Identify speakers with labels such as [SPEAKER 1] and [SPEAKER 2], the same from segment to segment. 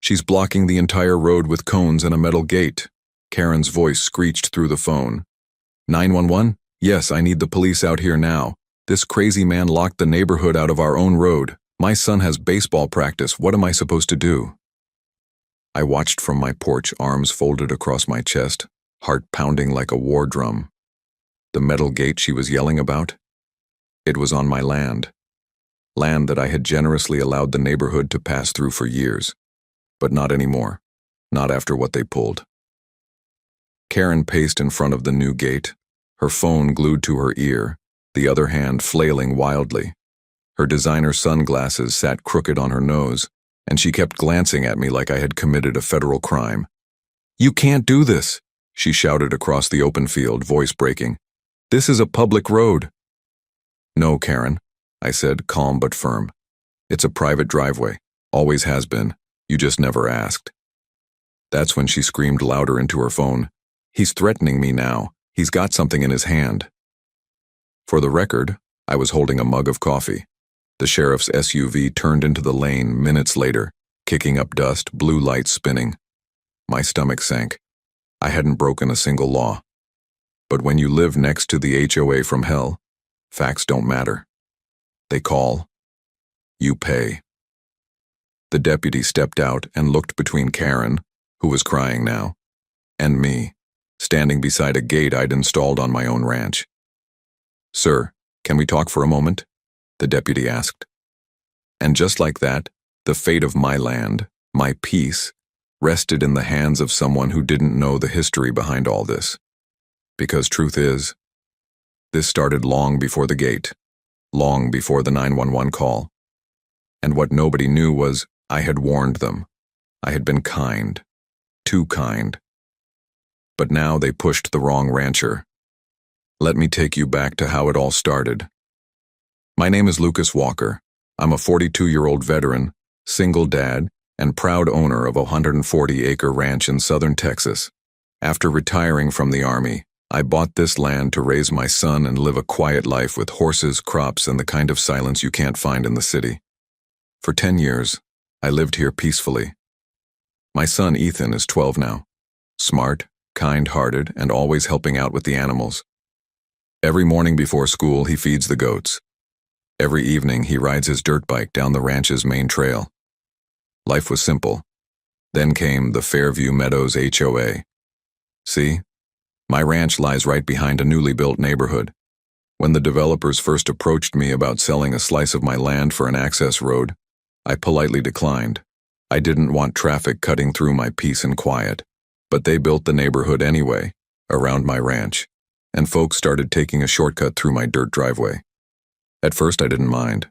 [SPEAKER 1] She's blocking the entire road with cones and a metal gate. Karen's voice screeched through the phone. 911? Yes, I need the police out here now. This crazy man locked the neighborhood out of our own road. My son has baseball practice. What am I supposed to do? I watched from my porch, arms folded across my chest, heart pounding like a war drum. The metal gate she was yelling about? It was on my land. Land that I had generously allowed the neighborhood to pass through for years. But not anymore. Not after what they pulled. Karen paced in front of the new gate, her phone glued to her ear, the other hand flailing wildly. Her designer sunglasses sat crooked on her nose, and she kept glancing at me like I had committed a federal crime. "You can't do this," she shouted across the open field, voice breaking. "This is a public road." "No, Karen," I said, calm but firm. "It's a private driveway. Always has been. You just never asked." That's when she screamed louder into her phone. "He's threatening me now. He's got something in his hand." For the record, I was holding a mug of coffee. The sheriff's SUV turned into the lane minutes later, kicking up dust, blue lights spinning. My stomach sank. I hadn't broken a single law. But when you live next to the HOA from hell, facts don't matter. They call. You pay. The deputy stepped out and looked between Karen, who was crying now, and me, standing beside a gate I'd installed on my own ranch. "Sir, can we talk for a moment?" the deputy asked. And just like that, the fate of my land, my peace, rested in the hands of someone who didn't know the history behind all this. Because truth is, this started long before the gate, long before the 911 call. And what nobody knew was I had warned them. I had been kind, too kind. But now they pushed the wrong rancher. Let me take you back to how it all started. My name is Lucas Walker. I'm a 42-year-old veteran, single dad, and proud owner of a 140-acre ranch in southern Texas. After retiring from the Army, I bought this land to raise my son and live a quiet life with horses, crops, and the kind of silence you can't find in the city. For 10 years, I lived here peacefully. My son Ethan is 12 now. Smart, kind-hearted, and always helping out with the animals. Every morning before school, he feeds the goats. Every evening, he rides his dirt bike down the ranch's main trail. Life was simple. Then came the Fairview Meadows HOA. See? My ranch lies right behind a newly built neighborhood. When the developers first approached me about selling a slice of my land for an access road, I politely declined. I didn't want traffic cutting through my peace and quiet. But they built the neighborhood anyway, around my ranch, and folks started taking a shortcut through my dirt driveway. At first I didn't mind.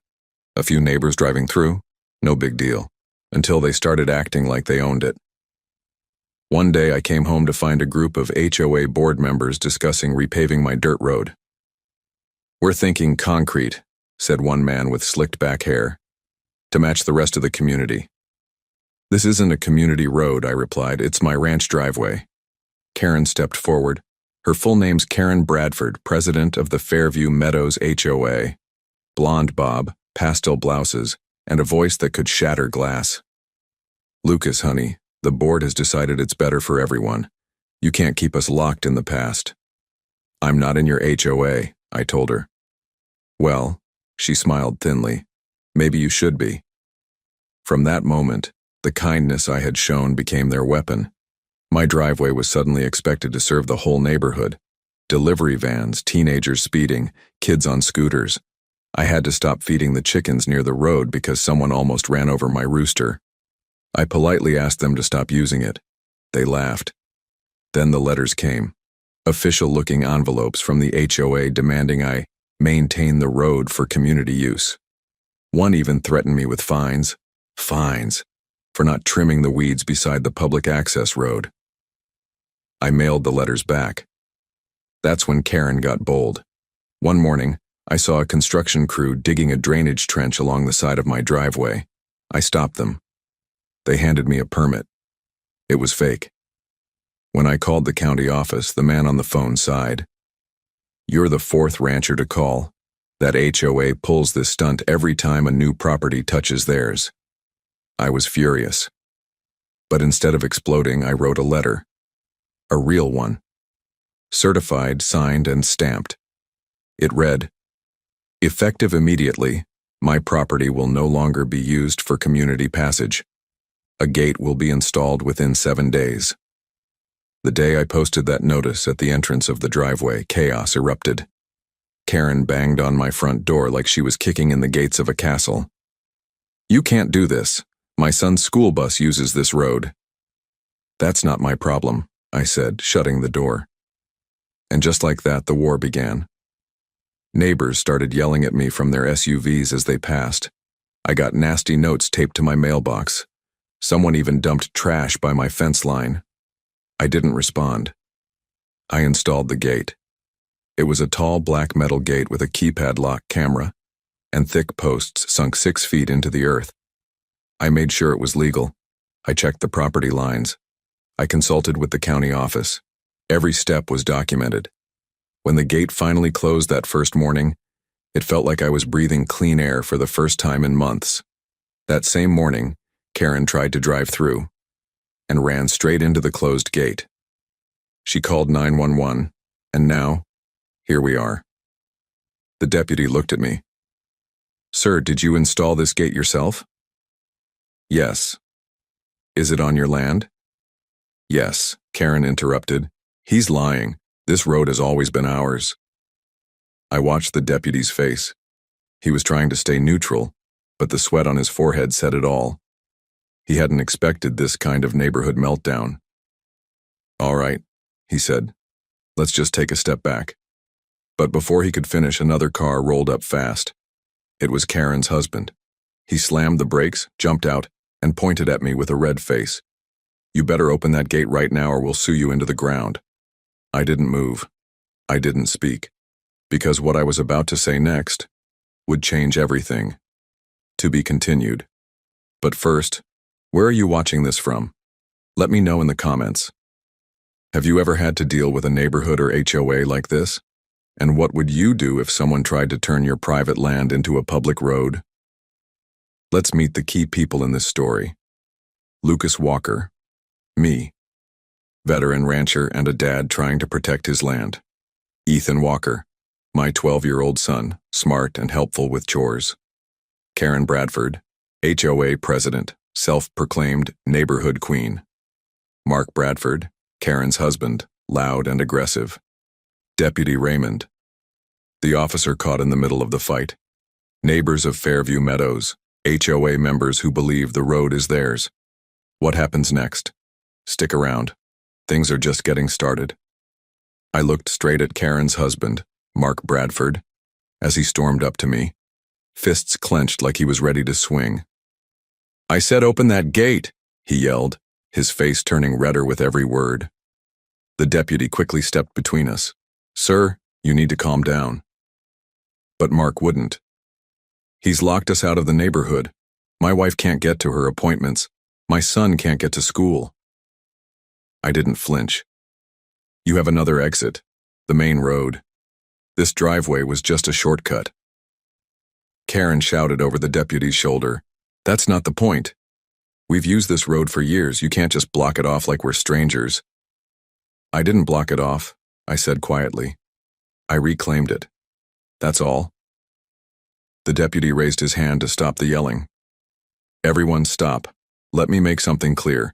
[SPEAKER 1] A few neighbors driving through, no big deal, until they started acting like they owned it. One day I came home to find a group of HOA board members discussing repaving my dirt road. "We're thinking concrete," said one man with slicked back hair, "to match the rest of the community." "This isn't a community road," I replied. "It's my ranch driveway." Karen stepped forward. Her full name's Karen Bradford, president of the Fairview Meadows HOA. Blonde bob, pastel blouses, and a voice that could shatter glass. "Lucas, honey, the board has decided it's better for everyone. You can't keep us locked in the past." "I'm not in your HOA," I told her. "Well," she smiled thinly, "maybe you should be." From that moment, the kindness I had shown became their weapon. My driveway was suddenly expected to serve the whole neighborhood. Delivery vans, teenagers speeding, kids on scooters. I had to stop feeding the chickens near the road because someone almost ran over my rooster. I politely asked them to stop using it. They laughed. Then the letters came. Official-looking envelopes from the HOA demanding I maintain the road for community use. One even threatened me with fines. Fines. For not trimming the weeds beside the public access road. I mailed the letters back. That's when Karen got bold. One morning, I saw a construction crew digging a drainage trench along the side of my driveway. I stopped them. They handed me a permit. It was fake. When I called the county office, the man on the phone sighed. "You're the fourth rancher to call. That HOA pulls this stunt every time a new property touches theirs." I was furious. But instead of exploding, I wrote a letter. A real one. Certified, signed, and stamped. It read, "Effective immediately, my property will no longer be used for community passage. A gate will be installed within 7 days." The day I posted that notice at the entrance of the driveway, chaos erupted. Karen banged on my front door like she was kicking in the gates of a castle. "You can't do this. My son's school bus uses this road." "That's not my problem," I said, shutting the door. And just like that, the war began. Neighbors started yelling at me from their SUVs as they passed. I got nasty notes taped to my mailbox. Someone even dumped trash by my fence line. I didn't respond. I installed the gate. It was a tall black metal gate with a keypad lock camera and thick posts sunk 6 feet into the earth. I made sure it was legal. I checked the property lines. I consulted with the county office. Every step was documented. When the gate finally closed that first morning, it felt like I was breathing clean air for the first time in months. That same morning, Karen tried to drive through and ran straight into the closed gate. She called 911, and now, here we are. The deputy looked at me. "Sir, did you install this gate yourself?" "Yes." "Is it on your land?" "Yes," Karen interrupted. "He's lying. This road has always been ours." I watched the deputy's face. He was trying to stay neutral, but the sweat on his forehead said it all. He hadn't expected this kind of neighborhood meltdown. "All right," he said. "Let's just take a step back." But before he could finish, another car rolled up fast. It was Karen's husband. He slammed the brakes, jumped out, and pointed at me with a red face. "You better open that gate right now or we'll sue you into the ground." I didn't move. I didn't speak. Because what I was about to say next would change everything. To be continued. But first, where are you watching this from? Let me know in the comments. Have you ever had to deal with a neighborhood or HOA like this? And what would you do if someone tried to turn your private land into a public road? Let's meet the key people in this story. Lucas Walker. Me. Veteran rancher and a dad trying to protect his land. Ethan Walker. My 12-year-old son, smart and helpful with chores. Karen Bradford. HOA president, self-proclaimed neighborhood queen. Mark Bradford. Karen's husband, loud and aggressive. Deputy Raymond. The officer caught in the middle of the fight. Neighbors of Fairview Meadows, HOA members who believe the road is theirs. What happens next? Stick around. Things are just getting started. I looked straight at Karen's husband, Mark Bradford, as he stormed up to me, fists clenched like he was ready to swing. "I said open that gate," he yelled, his face turning redder with every word. The deputy quickly stepped between us. "Sir, you need to calm down." But Mark wouldn't. "He's locked us out of the neighborhood. My wife can't get to her appointments. My son can't get to school." I didn't flinch. "You have another exit, the main road. This driveway was just a shortcut." Karen shouted over the deputy's shoulder, "That's not the point. We've used this road for years. You can't just block it off like we're strangers." "I didn't block it off," I said quietly. "I reclaimed it. That's all." The deputy raised his hand to stop the yelling. "Everyone stop. Let me make something clear.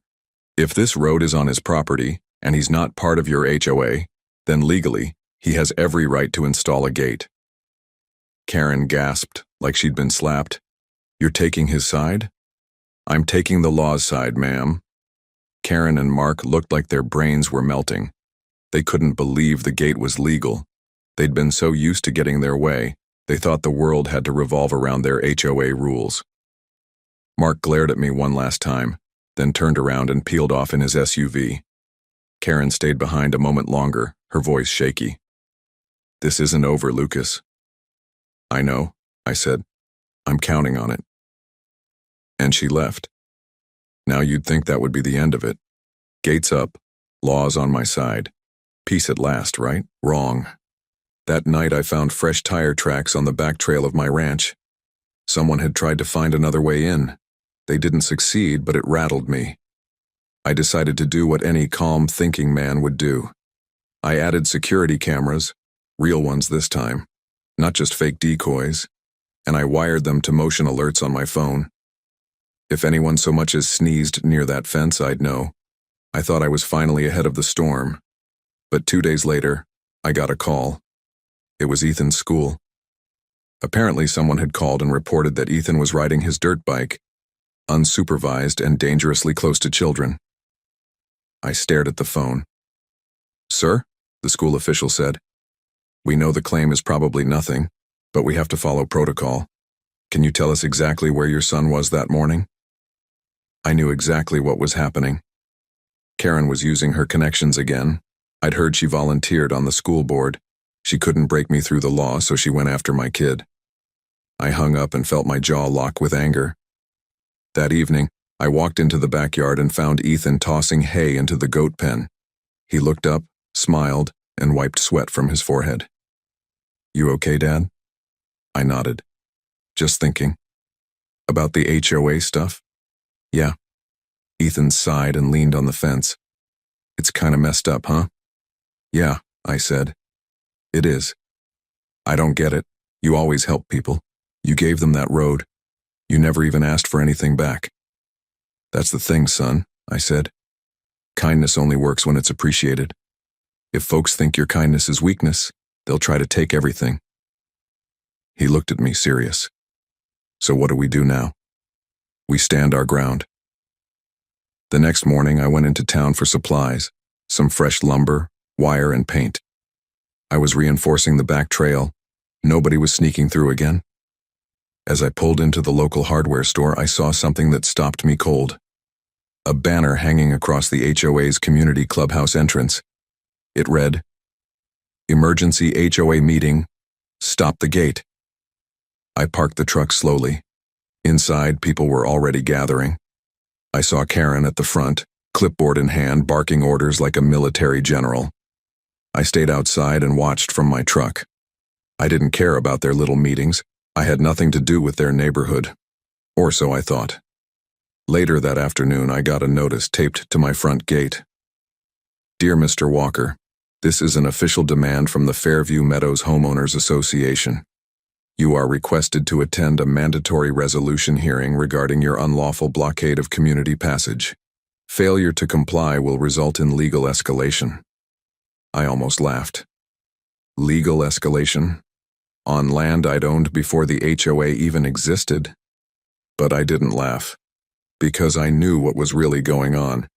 [SPEAKER 1] If this road is on his property, and he's not part of your HOA, then legally, he has every right to install a gate." Karen gasped, like she'd been slapped. "You're taking his side?" "I'm taking the law's side, ma'am." Karen and Mark looked like their brains were melting. They couldn't believe the gate was legal. They'd been so used to getting their way, they thought the world had to revolve around their HOA rules. Mark glared at me one last time, then turned around and peeled off in his SUV. Karen stayed behind a moment longer, her voice shaky. "This isn't over, Lucas." "I know," I said. "I'm counting on it." And she left. Now you'd think that would be the end of it. Gates up, laws on my side. Peace at last, right? Wrong. That night I found fresh tire tracks on the back trail of my ranch. Someone had tried to find another way in. They didn't succeed, but it rattled me. I decided to do what any calm, thinking man would do. I added security cameras, real ones this time, not just fake decoys, and I wired them to motion alerts on my phone. If anyone so much as sneezed near that fence, I'd know. I thought I was finally ahead of the storm. But 2 days later, I got a call. It was Ethan's school. Apparently someone had called and reported that Ethan was riding his dirt bike, unsupervised and dangerously close to children. I stared at the phone. "Sir," the school official said, "we know the claim is probably nothing, but we have to follow protocol. Can you tell us exactly where your son was that morning?" I knew exactly what was happening. Karen was using her connections again. I'd heard she volunteered on the school board. She couldn't break me through the law, so she went after my kid. I hung up and felt my jaw lock with anger. That evening, I walked into the backyard and found Ethan tossing hay into the goat pen. He looked up, smiled, and wiped sweat from his forehead. "You okay, Dad?" I nodded. "Just thinking." "About the HOA stuff?" "Yeah." Ethan sighed and leaned on the fence. "It's kinda messed up, huh?" "Yeah," I said. "It is. I don't get it. You always help people. You gave them that road. You never even asked for anything back." "That's the thing, son," I said. "Kindness only works when it's appreciated. If folks think your kindness is weakness, they'll try to take everything." He looked at me serious. "So what do we do now?" "We stand our ground." The next morning, I went into town for supplies, some fresh lumber, wire, and paint. I was reinforcing the back trail. Nobody was sneaking through again. As I pulled into the local hardware store, I saw something that stopped me cold. A banner hanging across the HOA's community clubhouse entrance. It read, "Emergency HOA meeting. Stop the gate." I parked the truck slowly. Inside, people were already gathering. I saw Karen at the front, clipboard in hand, barking orders like a military general. I stayed outside and watched from my truck. I didn't care about their little meetings. I had nothing to do with their neighborhood. Or so I thought. Later that afternoon, I got a notice taped to my front gate. "Dear Mr. Walker, this is an official demand from the Fairview Meadows Homeowners Association. You are requested to attend a mandatory resolution hearing regarding your unlawful blockade of community passage. Failure to comply will result in legal escalation." I almost laughed. Legal escalation? On land I'd owned before the HOA even existed? But I didn't laugh, because I knew what was really going on.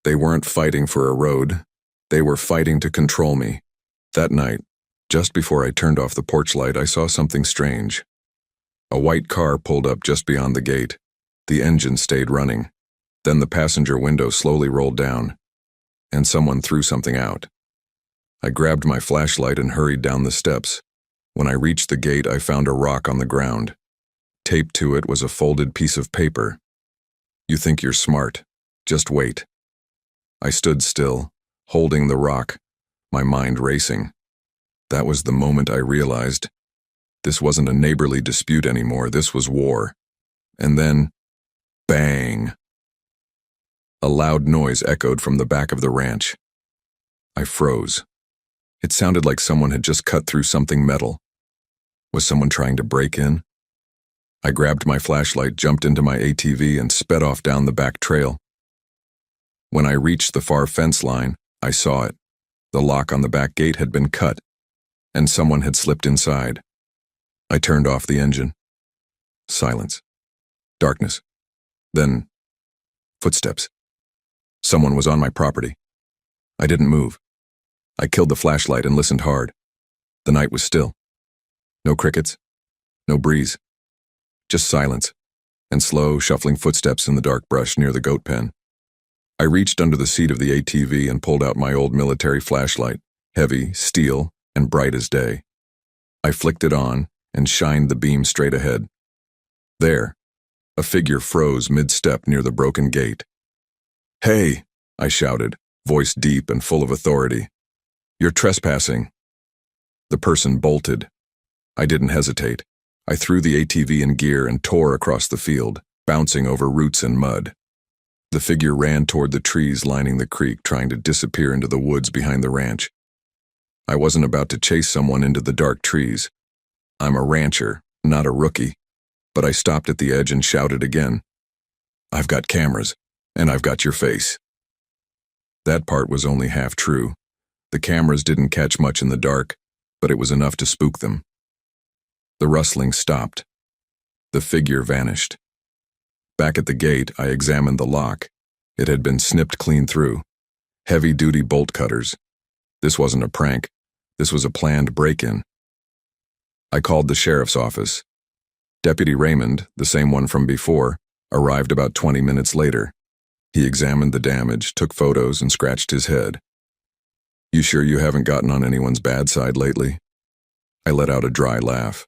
[SPEAKER 1] They weren't fighting for a road. They were fighting to control me. That night, just before I turned off the porch light, I saw something strange. A white car pulled up just beyond the gate. The engine stayed running. Then the passenger window slowly rolled down, and someone threw something out. I grabbed my flashlight and hurried down the steps. When I reached the gate, I found a rock on the ground. Taped to it was a folded piece of paper. "You think you're smart. Just wait." I stood still, holding the rock, my mind racing. That was the moment I realized this wasn't a neighborly dispute anymore. This was war. And then, bang! A loud noise echoed from the back of the ranch. I froze. It sounded like someone had just cut through something metal. Was someone trying to break in? I grabbed my flashlight, jumped into my ATV, and sped off down the back trail. When I reached the far fence line, I saw it. The lock on the back gate had been cut, and someone had slipped inside. I turned off the engine. Silence. Darkness. Then, footsteps. Someone was on my property. I didn't move. I killed the flashlight and listened hard. The night was still. No crickets. No breeze. Just silence, and slow, shuffling footsteps in the dark brush near the goat pen. I reached under the seat of the ATV and pulled out my old military flashlight, heavy, steel, and bright as day. I flicked it on and shined the beam straight ahead. There, a figure froze mid-step near the broken gate. "Hey!" I shouted, voice deep and full of authority. "You're trespassing." The person bolted. I didn't hesitate. I threw the ATV in gear and tore across the field, bouncing over roots and mud. The figure ran toward the trees lining the creek, trying to disappear into the woods behind the ranch. I wasn't about to chase someone into the dark trees. I'm a rancher, not a rookie. But I stopped at the edge and shouted again. I've got cameras, and I've got your face. That part was only half true. The cameras didn't catch much in the dark, but it was enough to spook them. The rustling stopped. The figure vanished. Back at the gate, I examined the lock. It had been snipped clean through. Heavy-duty bolt cutters. This wasn't a prank. This was a planned break-in. I called the sheriff's office. Deputy Raymond, the same one from before, arrived about 20 minutes later. He examined the damage, took photos, and scratched his head. You sure you haven't gotten on anyone's bad side lately? I let out a dry laugh.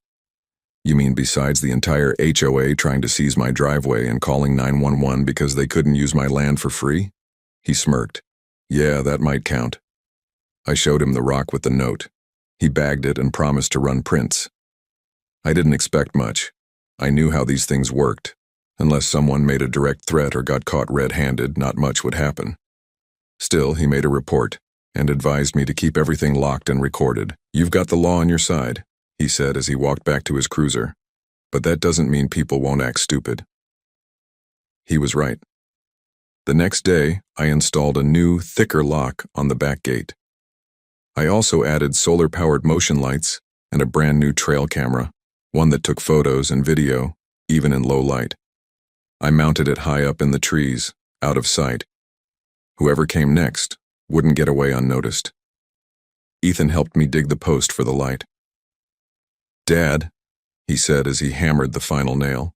[SPEAKER 1] You mean besides the entire HOA trying to seize my driveway and calling 911 because they couldn't use my land for free? He smirked. Yeah, that might count. I showed him the rock with the note. He bagged it and promised to run prints. I didn't expect much. I knew how these things worked. Unless someone made a direct threat or got caught red-handed, not much would happen. Still, he made a report and advised me to keep everything locked and recorded. You've got the law on your side, he said as he walked back to his cruiser. But that doesn't mean people won't act stupid. He was right. The next day, I installed a new, thicker lock on the back gate. I also added solar-powered motion lights and a brand-new trail camera, one that took photos and video, even in low light. I mounted it high up in the trees, out of sight. Whoever came next wouldn't get away unnoticed. Ethan helped me dig the post for the light. Dad, he said as he hammered the final nail.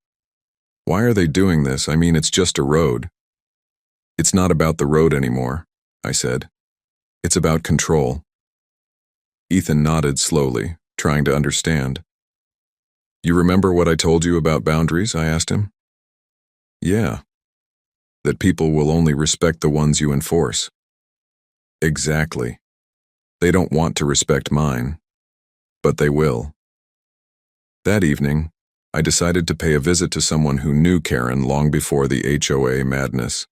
[SPEAKER 1] Why are they doing this? I mean, it's just a road. It's not about the road anymore, I said. It's about control. Ethan nodded slowly, trying to understand. You remember what I told you about boundaries? I asked him. Yeah. That people will only respect the ones you enforce. Exactly. They don't want to respect mine, but they will. That evening, I decided to pay a visit to someone who knew Karen long before the HOA madness.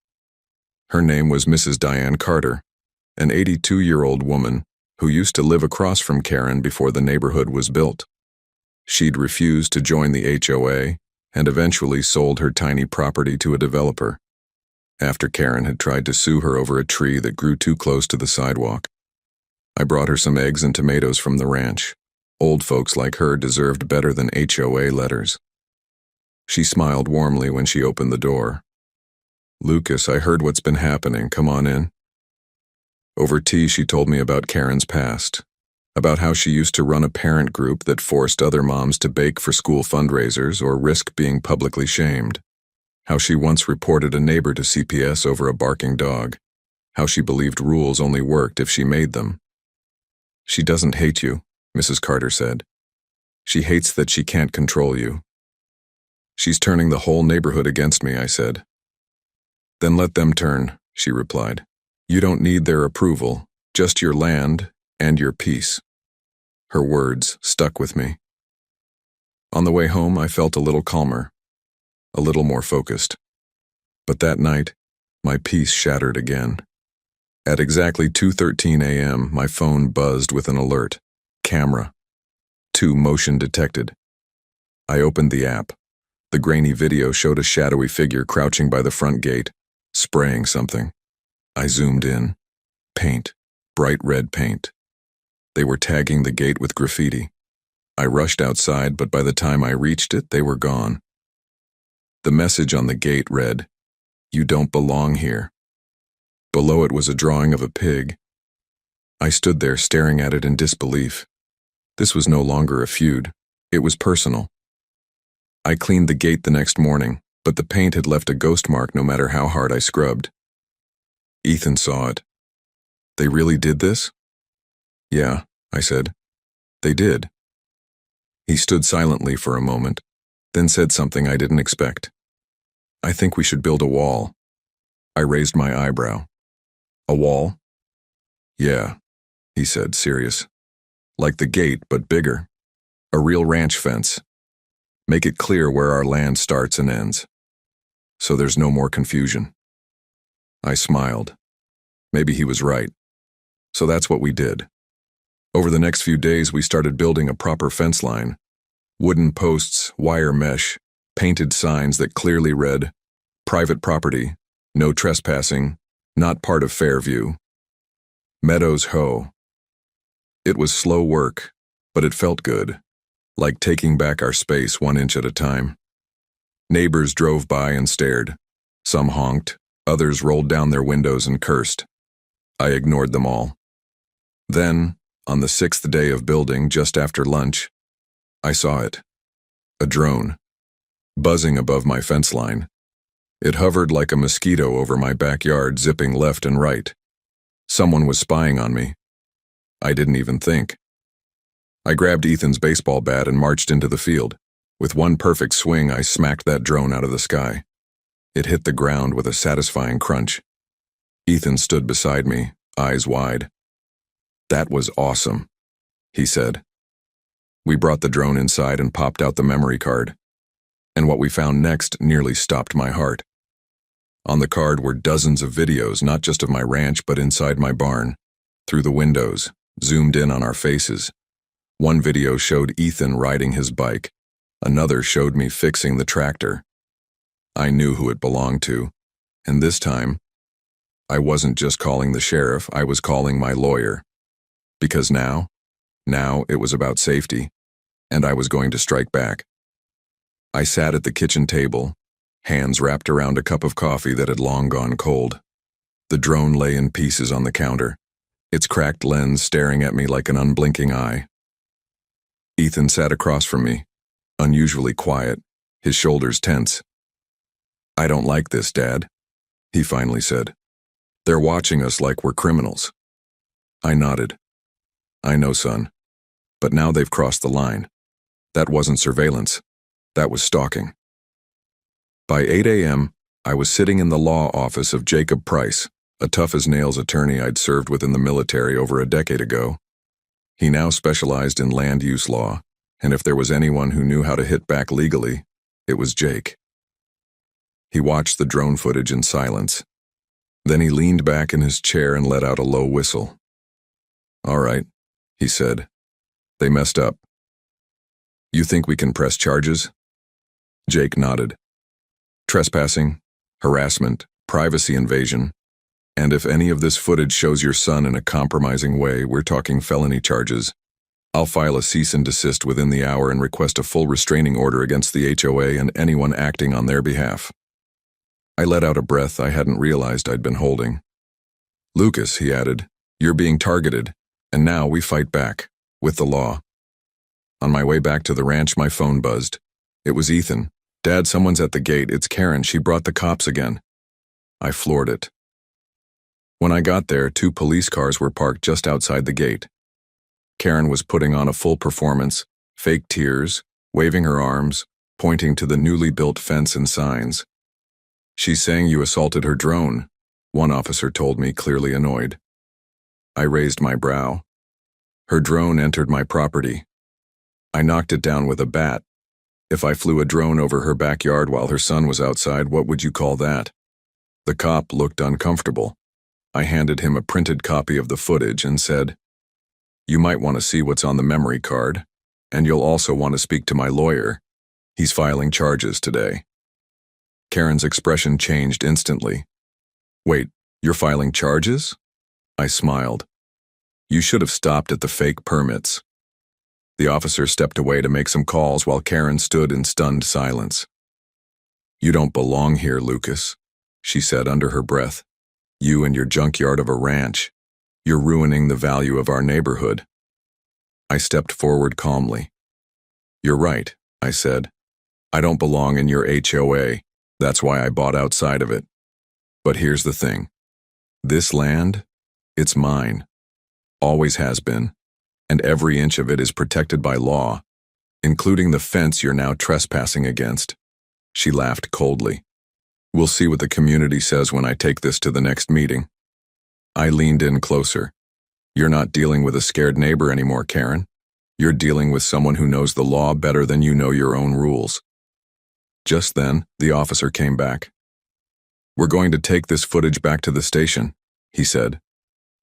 [SPEAKER 1] Her name was Mrs. Diane Carter, an 82-year-old woman who used to live across from Karen before the neighborhood was built. She'd refused to join the HOA and eventually sold her tiny property to a developer, after Karen had tried to sue her over a tree that grew too close to the sidewalk. I brought her some eggs and tomatoes from the ranch. Old folks like her deserved better than HOA letters. She smiled warmly when she opened the door. Lucas, I heard what's been happening. Come on in. Over tea, she told me about Karen's past, about how she used to run a parent group that forced other moms to bake for school fundraisers or risk being publicly shamed, how she once reported a neighbor to CPS over a barking dog, how she believed rules only worked if she made them. She doesn't hate you, Mrs. Carter said. She hates that she can't control you. She's turning the whole neighborhood against me, I said. Then let them turn, she replied. You don't need their approval, just your land and your peace. Her words stuck with me. On the way home, I felt a little calmer, a little more focused. But that night, my peace shattered again. At exactly 2:13 a.m., my phone buzzed with an alert. Camera. 2 motion detected. I opened the app. The grainy video showed a shadowy figure crouching by the front gate, spraying something. I zoomed in. Paint. Bright red paint. They were tagging the gate with graffiti. I rushed outside, but by the time I reached it, they were gone. The message on the gate read, "You don't belong here." Below it was a drawing of a pig. I stood there staring at it in disbelief. This was no longer a feud. It was personal. I cleaned the gate the next morning, but the paint had left a ghost mark no matter how hard I scrubbed. Ethan saw it. They really did this? Yeah, I said. They did. He stood silently for a moment, then said something I didn't expect. I think we should build a wall. I raised my eyebrow. A wall? Yeah, he said, serious. Like the gate, but bigger. A real ranch fence. Make it clear where our land starts and ends. So there's no more confusion. I smiled. Maybe he was right. So that's what we did. Over the next few days, we started building a proper fence line. Wooden posts, wire mesh, painted signs that clearly read, "Private property, no trespassing, not part of Fairview." Meadows HOA. It was slow work, but it felt good, like taking back our space 1 inch at a time. Neighbors drove by and stared. Some honked, others rolled down their windows and cursed. I ignored them all. Then, on the 6th day of building, just after lunch, I saw it. A drone, buzzing above my fence line. It hovered like a mosquito over my backyard, zipping left and right. Someone was spying on me. I didn't even think. I grabbed Ethan's baseball bat and marched into the field. With one perfect swing, I smacked that drone out of the sky. It hit the ground with a satisfying crunch. Ethan stood beside me, eyes wide. "That was awesome," he said. We brought the drone inside and popped out the memory card. And what we found next nearly stopped my heart. On the card were dozens of videos, not just of my ranch, but inside my barn, through the windows, zoomed in on our faces. One video showed Ethan riding his bike. Another showed me fixing the tractor. I knew who it belonged to, and this time, I wasn't just calling the sheriff, I was calling my lawyer. Because now it was about safety, and I was going to strike back. I sat at the kitchen table, hands wrapped around a cup of coffee that had long gone cold. The drone lay in pieces on the counter, its cracked lens staring at me like an unblinking eye. Ethan sat across from me, unusually quiet, his shoulders tense. "I don't like this, Dad," he finally said. "They're watching us like we're criminals." I nodded. "I know, son. But now they've crossed the line. That wasn't surveillance. That was stalking." By 8 a.m., I was sitting in the law office of Jacob Price, a tough-as-nails attorney I'd served with in the military over a decade ago. He now specialized in land use law, and if there was anyone who knew how to hit back legally, it was Jake. He watched the drone footage in silence. Then he leaned back in his chair and let out a low whistle. "All right," he said. "They messed up. You think we can press charges?" Jake nodded. "Trespassing, harassment, privacy invasion, and if any of this footage shows your son in a compromising way, we're talking felony charges. I'll file a cease and desist within the hour and request a full restraining order against the HOA and anyone acting on their behalf." I let out a breath I hadn't realized I'd been holding. "Lucas," he added, "you're being targeted, and now we fight back, with the law." On my way back to the ranch, my phone buzzed. It was Ethan. "Dad, someone's at the gate. It's Karen. She brought the cops again." I floored it. When I got there, 2 police cars were parked just outside the gate. Karen was putting on a full performance, fake tears, waving her arms, pointing to the newly built fence and signs. "She's saying you assaulted her drone," one officer told me, clearly annoyed. I raised my brow. "Her drone entered my property. I knocked it down with a bat. If I flew a drone over her backyard while her son was outside, what would you call that?" The cop looked uncomfortable. I handed him a printed copy of the footage and said, "You might want to see what's on the memory card, and you'll also want to speak to my lawyer. He's filing charges today." Karen's expression changed instantly. "Wait, you're filing charges?" I smiled. "You should have stopped at the fake permits." The officer stepped away to make some calls while Karen stood in stunned silence. "You don't belong here, Lucas," she said under her breath. "You and your junkyard of a ranch. You're ruining the value of our neighborhood." I stepped forward calmly. "You're right," I said. "I don't belong in your HOA. That's why I bought outside of it. But here's the thing. This land, it's mine. Always has been. And every inch of it is protected by law, including the fence you're now trespassing against." She laughed coldly. "We'll see what the community says when I take this to the next meeting." I leaned in closer. "You're not dealing with a scared neighbor anymore, Karen. You're dealing with someone who knows the law better than you know your own rules." Just then, the officer came back. "We're going to take this footage back to the station," he said.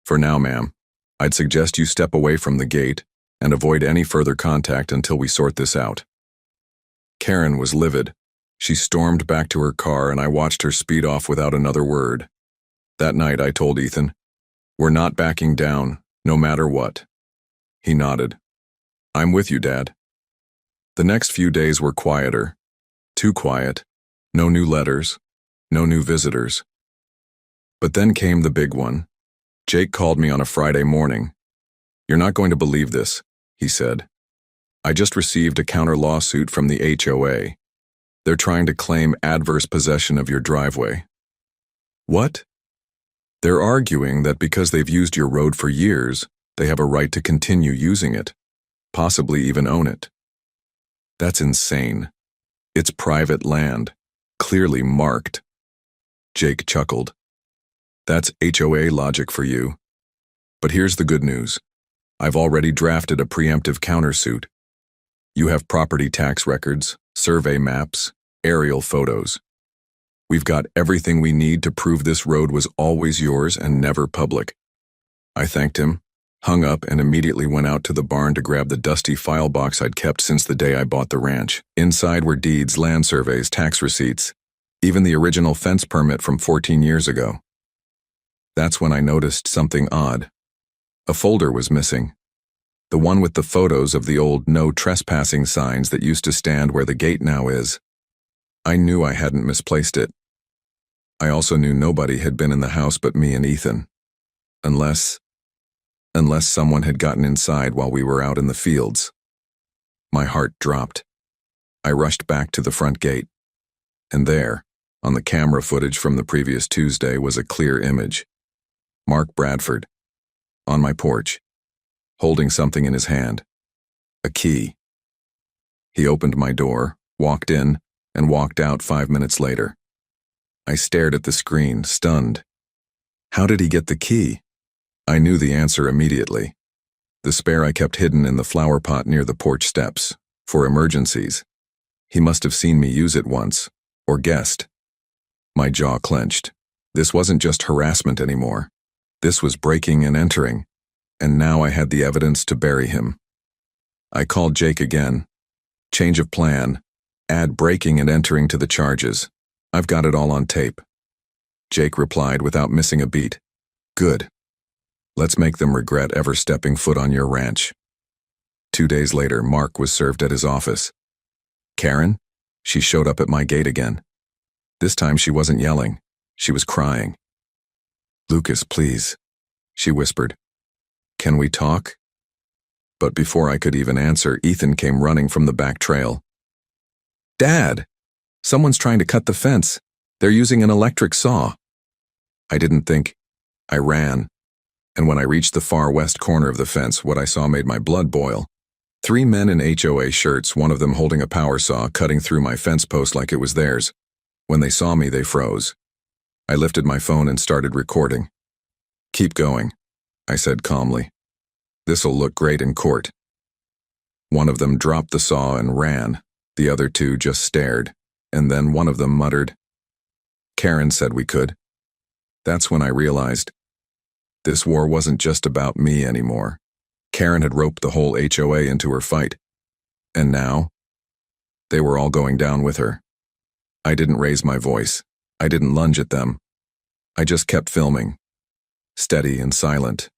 [SPEAKER 1] "For now, ma'am, I'd suggest you step away from the gate and avoid any further contact until we sort this out." Karen was livid. She stormed back to her car and I watched her speed off without another word. That night I told Ethan, "We're not backing down, no matter what." He nodded. "I'm with you, Dad." The next few days were quieter. Too quiet. No new letters. No new visitors. But then came the big one. Jake called me on a Friday morning. "You're not going to believe this," he said. "I just received a counter lawsuit from the HOA. They're trying to claim adverse possession of your driveway." "What?" "They're arguing that because they've used your road for years, they have a right to continue using it, possibly even own it." "That's insane. It's private land, clearly marked." Jake chuckled. "That's HOA logic for you. But here's the good news. I've already drafted a preemptive countersuit. You have property tax records, survey maps, aerial photos. We've got everything we need to prove this road was always yours and never public." I thanked him, hung up, and immediately went out to the barn to grab the dusty file box I'd kept since the day I bought the ranch. Inside were deeds, land surveys, tax receipts, even the original fence permit from 14 years ago. That's when I noticed something odd. A folder was missing. The one with the photos of the old no trespassing signs that used to stand where the gate now is. I knew I hadn't misplaced it. I also knew nobody had been in the house but me and Ethan. Unless someone had gotten inside while we were out in the fields. My heart dropped. I rushed back to the front gate. And there, on the camera footage from the previous Tuesday, was a clear image. Mark Bradford, on my porch, holding something in his hand. A key. He opened my door, walked in, and walked out 5 minutes later. I stared at the screen, stunned. How did he get the key? I knew the answer immediately. The spare I kept hidden in the flower pot near the porch steps, for emergencies. He must have seen me use it once, or guessed. My jaw clenched. This wasn't just harassment anymore. This was breaking and entering, and now I had the evidence to bury him. I called Jake again. Change of plan. Add breaking and entering to the charges. I've got it all on tape. Jake replied without missing a beat. Good. Let's make them regret ever stepping foot on your ranch. 2 days later, Mark was served at his office. Karen? She showed up at my gate again. This time she wasn't yelling. She was crying. Lucas, please, she whispered. Can we talk? But before I could even answer, Ethan came running from the back trail. Dad! Someone's trying to cut the fence. They're using an electric saw. I didn't think. I ran. And when I reached the far west corner of the fence, what I saw made my blood boil. 3 men in HOA shirts, one of them holding a power saw, cutting through my fence post like it was theirs. When they saw me, they froze. I lifted my phone and started recording. Keep going, I said calmly. This'll look great in court. One of them dropped the saw and ran. The other 2 just stared, and then one of them muttered, Karen said we could. That's when I realized this war wasn't just about me anymore. Karen had roped the whole HOA into her fight. And now, they were all going down with her. I didn't raise my voice. I didn't lunge at them. I just kept filming, steady and silent.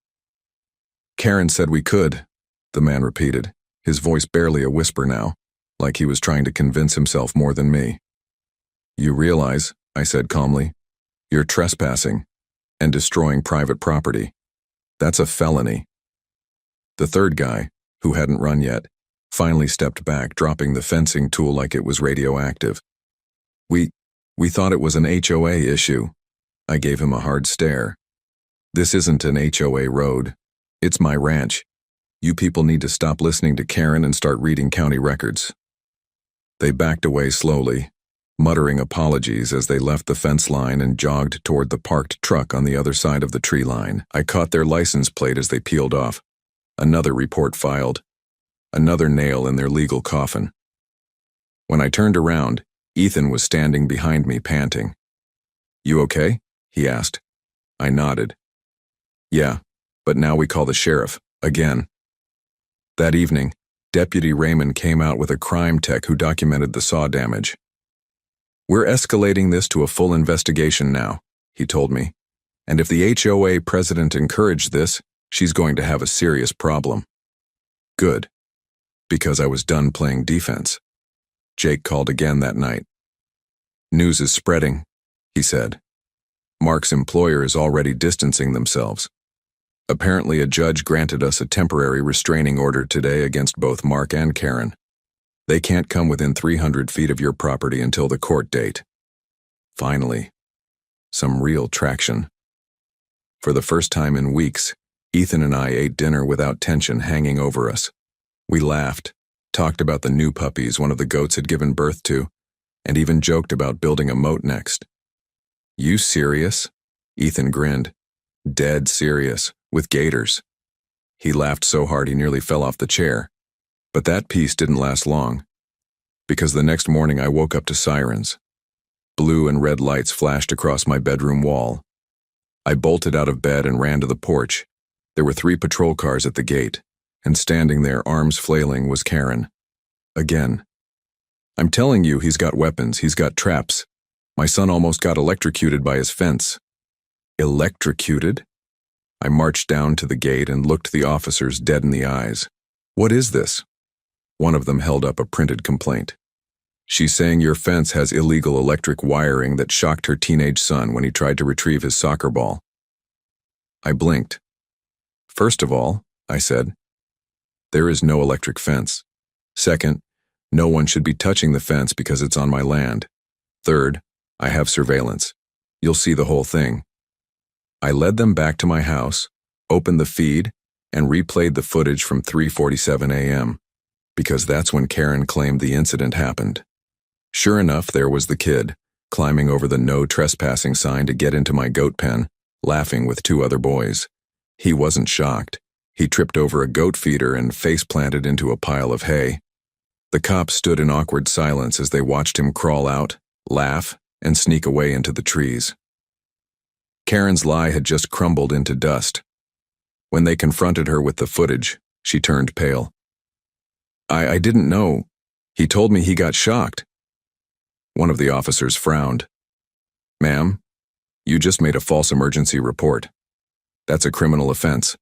[SPEAKER 1] Karen said we could, the man repeated, his voice barely a whisper now, like he was trying to convince himself more than me. You realize, I said calmly, you're trespassing and destroying private property. That's a felony. The third guy, who hadn't run yet, finally stepped back, dropping the fencing tool like it was radioactive. We thought it was an HOA issue. I gave him a hard stare. This isn't an HOA road. It's my ranch. You people need to stop listening to Karen and start reading county records. They backed away slowly, muttering apologies as they left the fence line and jogged toward the parked truck on the other side of the tree line. I caught their license plate as they peeled off. Another report filed. Another nail in their legal coffin. When I turned around, Ethan was standing behind me panting. You okay? He asked. I nodded. Yeah, but now we call the sheriff, again. That evening, Deputy Raymond came out with a crime tech who documented the saw damage. We're escalating this to a full investigation now, he told me. And if the HOA president encouraged this, she's going to have a serious problem. Good. Because I was done playing defense. Jake called again that night. News is spreading, he said. Mark's employer is already distancing themselves. Apparently, a judge granted us a temporary restraining order today against both Mark and Karen. They can't come within 300 feet of your property until the court date. Finally, some real traction. For the first time in weeks, Ethan and I ate dinner without tension hanging over us. We laughed, talked about the new puppies one of the goats had given birth to, and even joked about building a moat next. You serious? Ethan grinned. Dead serious, with gators. He laughed so hard he nearly fell off the chair. But that peace didn't last long, because the next morning I woke up to sirens. Blue and red lights flashed across my bedroom wall. I bolted out of bed and ran to the porch. There were 3 patrol cars at the gate, and standing there, arms flailing, was Karen. Again. I'm telling you, he's got weapons, he's got traps. My son almost got electrocuted by his fence. Electrocuted? I marched down to the gate and looked the officers dead in the eyes. What is this? One of them held up a printed complaint. She's saying your fence has illegal electric wiring that shocked her teenage son when he tried to retrieve his soccer ball. I blinked. First of all, I said, there is no electric fence. Second, no one should be touching the fence because it's on my land. Third, I have surveillance. You'll see the whole thing. I led them back to my house, opened the feed, and replayed the footage from 3:47 a.m., because that's when Karen claimed the incident happened. Sure enough, there was the kid, climbing over the no trespassing sign to get into my goat pen, laughing with 2 other boys. He wasn't shocked. He tripped over a goat feeder and face-planted into a pile of hay. The cops stood in awkward silence as they watched him crawl out, laugh, and sneak away into the trees. Karen's lie had just crumbled into dust. When they confronted her with the footage, she turned pale. I didn't know. He told me he got shocked. One of the officers frowned. Ma'am, you just made a false emergency report. That's a criminal offense.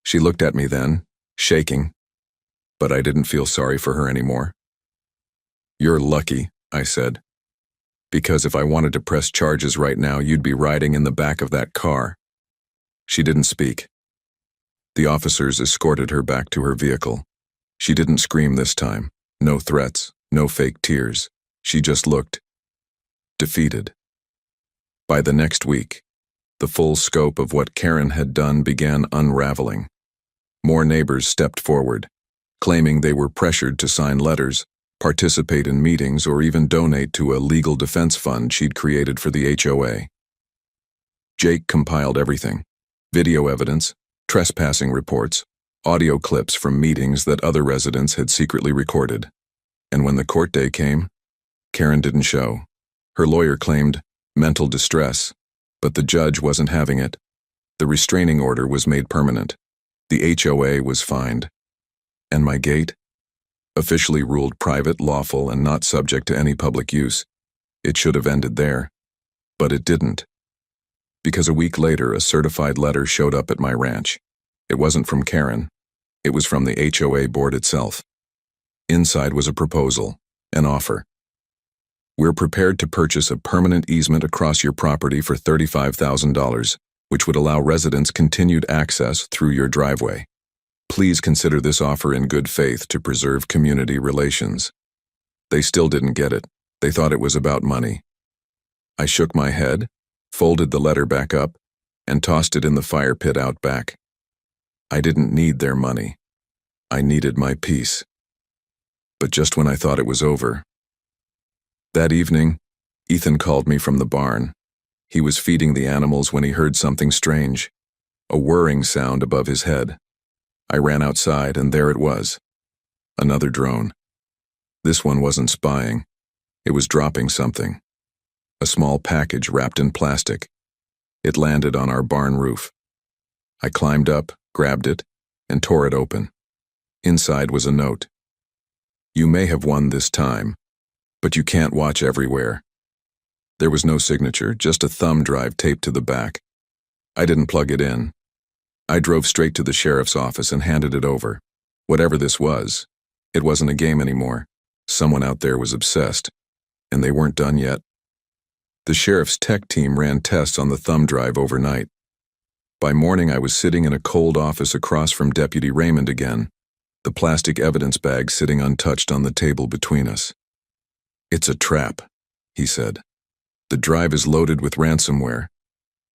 [SPEAKER 1] She looked at me then, shaking, but I didn't feel sorry for her anymore. You're lucky, I said, because if I wanted to press charges right now, you'd be riding in the back of that car. She didn't speak. The officers escorted her back to her vehicle. She didn't scream this time. No threats, no fake tears. She just looked defeated. By the next week, the full scope of what Karen had done began unraveling. More neighbors stepped forward, claiming they were pressured to sign letters, participate in meetings, or even donate to a legal defense fund she'd created for the HOA. Jake compiled everything: video evidence, trespassing reports, audio clips from meetings that other residents had secretly recorded. And when the court day came, Karen didn't show. Her lawyer claimed mental distress, but the judge wasn't having it. The restraining order was made permanent. The HOA was fined. And my gate? Officially ruled private, lawful, and not subject to any public use. It should have ended there. But it didn't. Because a week later, a certified letter showed up at my ranch. It wasn't from Karen. It was from the HOA board itself. Inside was a proposal, an offer. We're prepared to purchase a permanent easement across your property for $35,000, which would allow residents continued access through your driveway. Please consider this offer in good faith to preserve community relations. They still didn't get it. They thought it was about money. I shook my head, folded the letter back up, and tossed it in the fire pit out back. I didn't need their money. I needed my peace. But just when I thought it was over. That evening, Ethan called me from the barn. He was feeding the animals when he heard something strange, a whirring sound above his head. I ran outside, and there it was. Another drone. This one wasn't spying. It was dropping something. a small package wrapped in plastic. It landed on our barn roof. I climbed up, grabbed it, and tore it open. Inside was a note. "You may have won this time, but you can't watch everywhere." There was no signature, just a thumb drive taped to the back. I didn't plug it in. I drove straight to the sheriff's office and handed it over. Whatever this was, it wasn't a game anymore. Someone out there was obsessed, and they weren't done yet. The sheriff's tech team ran tests on the thumb drive overnight. By morning, I was sitting in a cold office across from Deputy Raymond again, the plastic evidence bag sitting untouched on the table between us. "It's a trap," he said. "The drive is loaded with ransomware.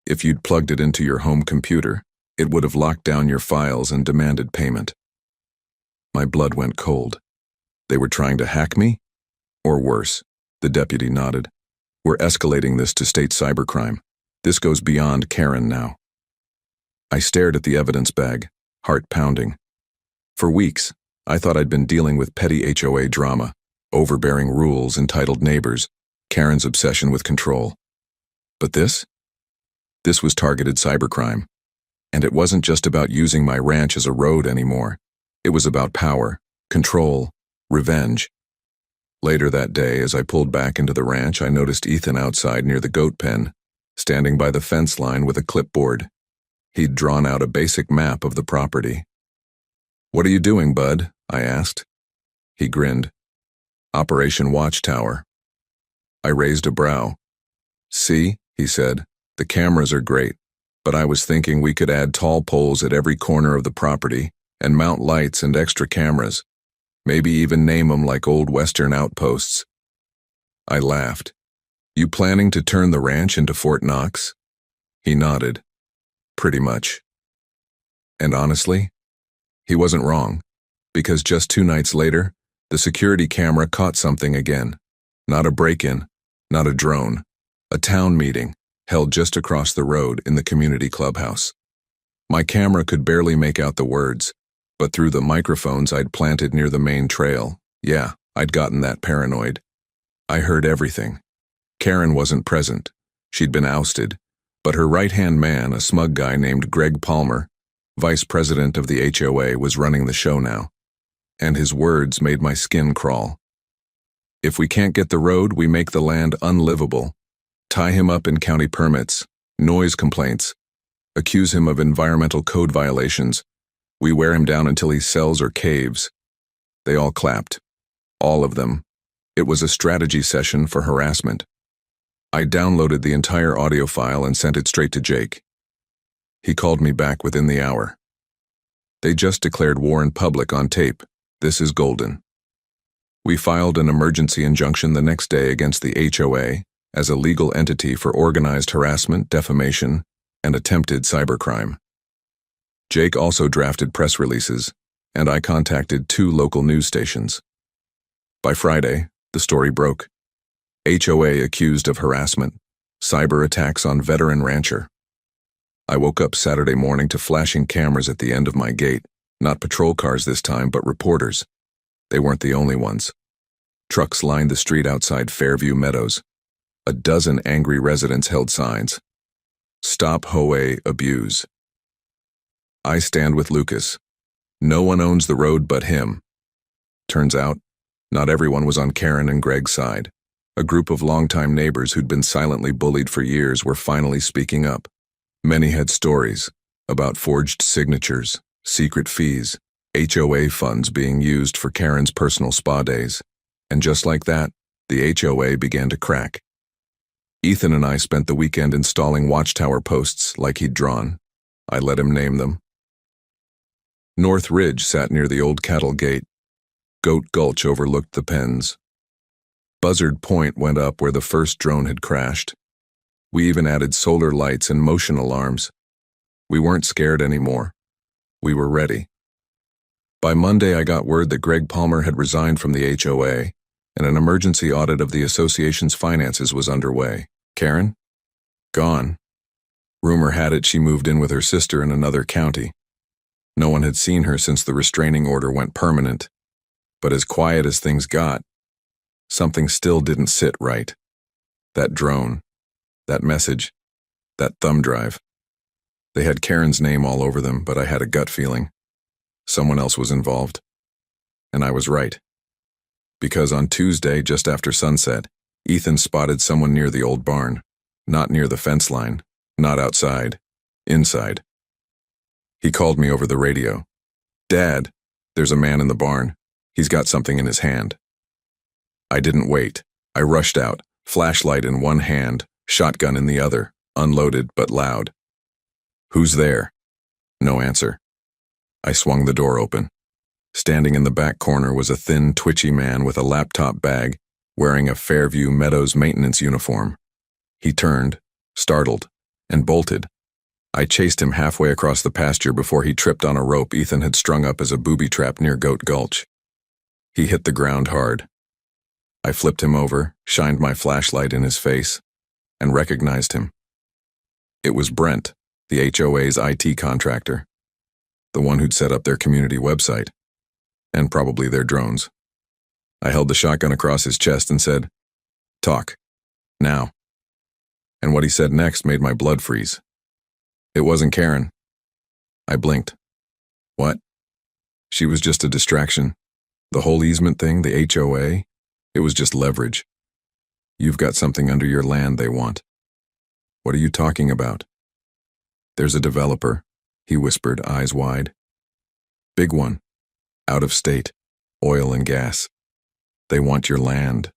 [SPEAKER 1] If you'd plugged it into your home computer, it would have locked down your files and demanded payment." My blood went cold. They were trying to hack me? Or worse, the deputy nodded. "We're escalating this to state cybercrime. This goes beyond Karen now." I stared at the evidence bag, heart pounding. For weeks, I thought I'd been dealing with petty HOA drama, overbearing rules, entitled neighbors, Karen's obsession with control. But this? This was targeted cybercrime. And it wasn't just about using my ranch as a road anymore. It was about power, control, revenge. Later that day, as I pulled back into the ranch, I noticed Ethan outside near the goat pen, standing by the fence line with a clipboard. He'd drawn out a basic map of the property. "What are you doing, bud?" I asked. He grinned. "Operation Watchtower." I raised a brow. "See," he said, "the cameras are great, but I was thinking we could add tall poles at every corner of the property and mount lights and extra cameras. Maybe even name them like old Western outposts." I laughed. "You planning to turn the ranch into Fort Knox?" He nodded. "Pretty much." And honestly, he wasn't wrong, because just 2 nights later, the security camera caught something again. Not a break-in, not a drone, a town meeting held just across the road in the community clubhouse. My camera could barely make out the words, but through the microphones I'd planted near the main trail, yeah, I'd gotten that paranoid. I heard everything. Karen wasn't present. She'd been ousted, but her right-hand man, a smug guy named Greg Palmer, vice president of the HOA, was running the show now. And his words made my skin crawl. "If we can't get the road, we make the land unlivable. Tie him up in county permits, noise complaints, accuse him of environmental code violations. We wear him down until he sells or caves." They all clapped. All of them. It was a strategy session for harassment. I downloaded the entire audio file and sent it straight to Jake. He called me back within the hour. "They just declared war in public on tape. This is golden." We filed an emergency injunction the next day against the HOA as a legal entity for organized harassment, defamation, and attempted cybercrime. Jake also drafted press releases, and I contacted 2 local news stations. By Friday, the story broke. HOA accused of harassment, cyber attacks on veteran rancher. I woke up Saturday morning to flashing cameras at the end of my gate, not patrol cars this time, but reporters. They weren't the only ones. Trucks lined the street outside Fairview Meadows. A dozen angry residents held signs. "Stop HOA abuse." I stand with Lucas. No one owns the road but him. Turns out, not everyone was on Karen and Greg's side. A group of longtime neighbors who'd been silently bullied for years were finally speaking up. Many had stories about forged signatures, secret fees, HOA funds being used for Karen's personal spa days. And just like that, the HOA began to crack. Ethan and I spent the weekend installing watchtower posts like he'd drawn. I let him name them. North Ridge sat near the old cattle gate. Goat Gulch overlooked the pens. Buzzard Point went up where the first drone had crashed. We even added solar lights and motion alarms. We weren't scared anymore. We were ready. By Monday, I got word that Greg Palmer had resigned from the HOA, and an emergency audit of the association's finances was underway. Karen? Gone. Rumor had it she moved in with her sister in another county. No one had seen her since the restraining order went permanent. But as quiet as things got, something still didn't sit right. That drone, that message, that thumb drive. They had Karen's name all over them, but I had a gut feeling. Someone else was involved. And I was right. Because on Tuesday, just after sunset, Ethan spotted someone near the old barn. Not near the fence line, not outside, inside. He called me over the radio. "Dad, there's a man in the barn. He's got something in his hand." I didn't wait. I rushed out, flashlight in one hand, shotgun in the other, unloaded but loud. "Who's there?" No answer. I swung the door open. Standing in the back corner was a thin, twitchy man with a laptop bag, wearing a Fairview Meadows maintenance uniform. He turned, startled, and bolted. I chased him halfway across the pasture before he tripped on a rope Ethan had strung up as a booby trap near Goat Gulch. He hit the ground hard. I flipped him over, shined my flashlight in his face, and recognized him. It was Brent, the HOA's IT contractor, the one who'd set up their community website, and probably their drones. I held the shotgun across his chest and said, "Talk. Now." And what he said next made my blood freeze. "It wasn't Karen." I blinked. "What?" "She was just a distraction. The whole easement thing, the HOA, it was just leverage. You've got something under your land they want." "What are you talking about?" "There's a developer," he whispered, eyes wide. "Big one. Out of state. Oil and gas. They want your land.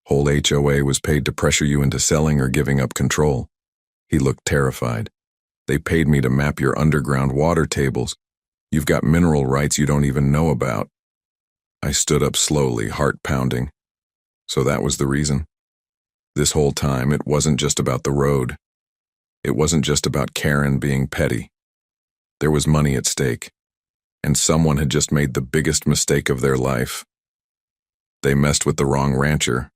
[SPEAKER 1] Whole HOA was paid to pressure you into selling or giving up control." He looked terrified. "They paid me to map your underground water tables. You've got mineral rights you don't even know about." I stood up slowly, heart pounding. So that was the reason. This whole time, it wasn't just about the road. It wasn't just about Karen being petty. There was money at stake, and someone had just made the biggest mistake of their life. They messed with the wrong rancher.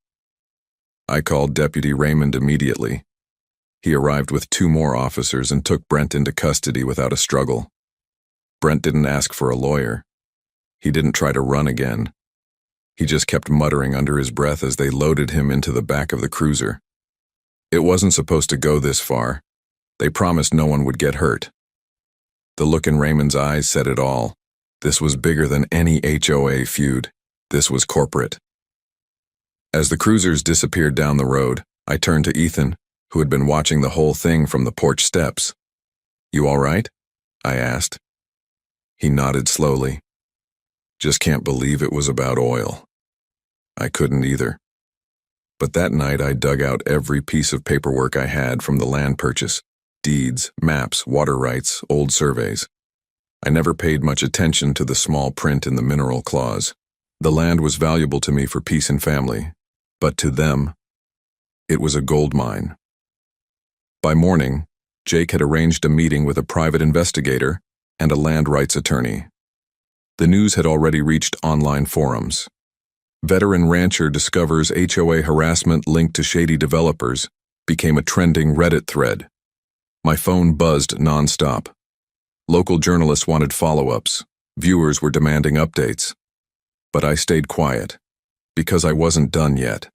[SPEAKER 1] I called Deputy Raymond immediately. He arrived with 2 more officers and took Brent into custody without a struggle. Brent didn't ask for a lawyer. He didn't try to run again. He just kept muttering under his breath as they loaded him into the back of the cruiser. It wasn't supposed to go this far. They promised no one would get hurt. The look in Raymond's eyes said it all. This was bigger than any HOA feud. This was corporate. As the cruisers disappeared down the road, I turned to Ethan, who had been watching the whole thing from the porch steps. "You all right?" I asked. He nodded slowly. "Just can't believe it was about oil." I couldn't either. But that night I dug out every piece of paperwork I had from the land purchase: deeds, maps, water rights, old surveys. I never paid much attention to the small print in the mineral clause. The land was valuable to me for peace and family, but to them, it was a gold mine. By morning, Jake had arranged a meeting with a private investigator and a land rights attorney. The news had already reached online forums. "Veteran rancher discovers HOA harassment linked to shady developers" became a trending Reddit thread. My phone buzzed nonstop. Local journalists wanted follow-ups. Viewers were demanding updates. But I stayed quiet, because I wasn't done yet.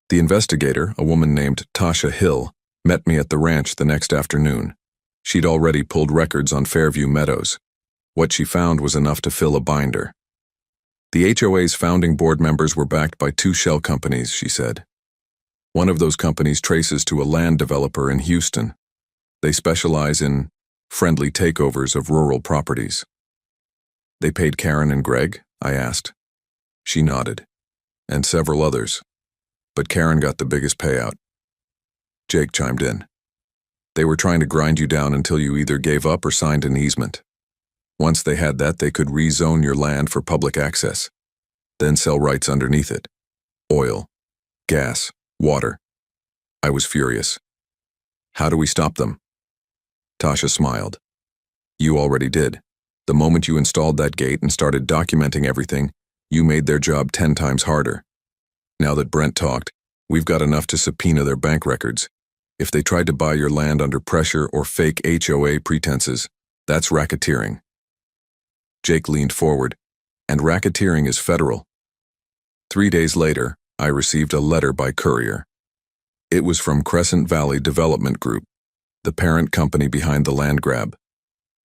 [SPEAKER 1] The investigator, a woman named Tasha Hill, met me at the ranch the next afternoon. She'd already pulled records on Fairview Meadows. What she found was enough to fill a binder. The HOA's founding board members were backed by 2 shell companies, she said. One of those companies traces to a land developer in Houston. They specialize in friendly takeovers of rural properties. "They paid Karen and Greg?" I asked. She nodded. "And several others. But Karen got the biggest payout." Jake chimed in. "They were trying to grind you down until you either gave up or signed an easement. Once they had that, they could rezone your land for public access, then sell rights underneath it. Oil, gas, water." I was furious. "How do we stop them?" Tasha smiled. "You already did. The moment you installed that gate and started documenting everything, you made their job 10 times harder. Now that Brent talked, we've got enough to subpoena their bank records. If they tried to buy your land under pressure or fake HOA pretenses, that's racketeering." Jake leaned forward. "And racketeering is federal." 3 days later, I received a letter by courier. It was from Crescent Valley Development Group, the parent company behind the land grab.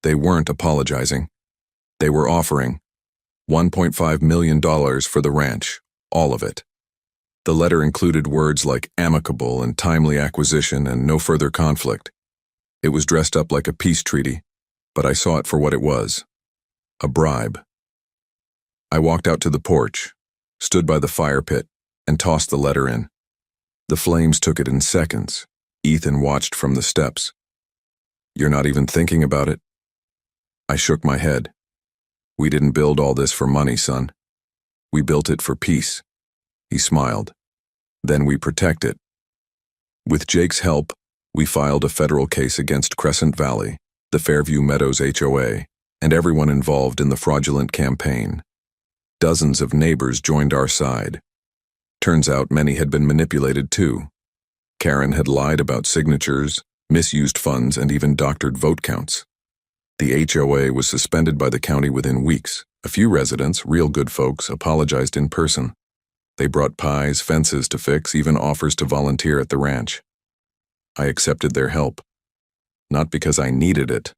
[SPEAKER 1] They weren't apologizing. They were offering $1.5 million for the ranch, all of it. The letter included words like amicable and timely acquisition and no further conflict. It was dressed up like a peace treaty, but I saw it for what it was, a bribe. I walked out to the porch, stood by the fire pit, and tossed the letter in. The flames took it in seconds. Ethan watched from the steps. "You're not even thinking about it?" I shook my head. "We didn't build all this for money, son. We built it for peace." He smiled. "Then we protect it." With Jake's help, we filed a federal case against Crescent Valley, the Fairview Meadows HOA, and everyone involved in the fraudulent campaign. Dozens of neighbors joined our side. Turns out many had been manipulated too. Karen had lied about signatures, misused funds, and even doctored vote counts. The HOA was suspended by the county within weeks. A few residents, real good folks, apologized in person. They brought pies, fences to fix, even offers to volunteer at the ranch. I accepted their help, not because I needed it,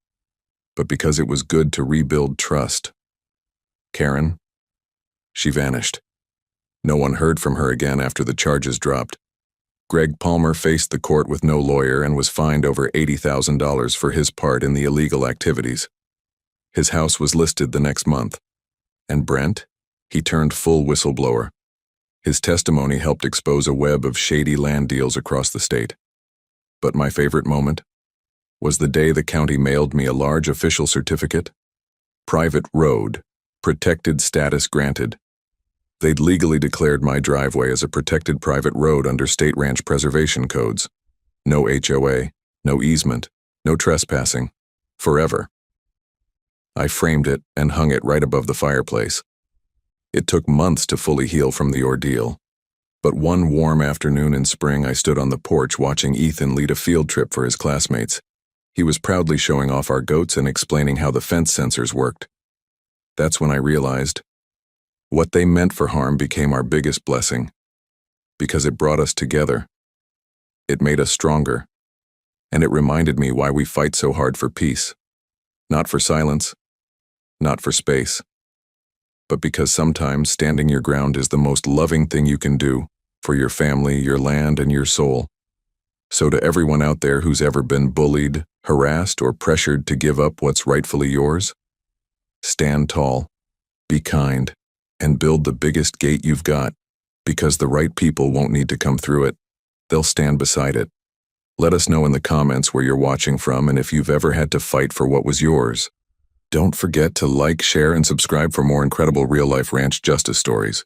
[SPEAKER 1] but because it was good to rebuild trust. Karen? She vanished. No one heard from her again after the charges dropped. Greg Palmer faced the court with no lawyer and was fined over $80,000 for his part in the illegal activities. His house was listed the next month. And Brent? He turned full whistleblower. His testimony helped expose a web of shady land deals across the state. But my favorite moment was the day the county mailed me a large official certificate. Private road, protected status granted. They'd legally declared my driveway as a protected private road under state ranch preservation codes. No HOA, no easement, no trespassing. Forever. I framed it and hung it right above the fireplace. It took months to fully heal from the ordeal. But one warm afternoon in spring, I stood on the porch watching Ethan lead a field trip for his classmates. He was proudly showing off our goats and explaining how the fence sensors worked. That's when I realized what they meant for harm became our biggest blessing, because it brought us together. It made us stronger, and it reminded me why we fight so hard for peace. Not for silence, not for space, but because sometimes standing your ground is the most loving thing you can do for your family, your land, and your soul. So to everyone out there who's ever been bullied, harassed, or pressured to give up what's rightfully yours, stand tall, be kind, and build the biggest gate you've got, because the right people won't need to come through it. They'll stand beside it. Let us know in the comments where you're watching from and if you've ever had to fight for what was yours. Don't forget to like, share, and subscribe for more incredible real-life ranch justice stories.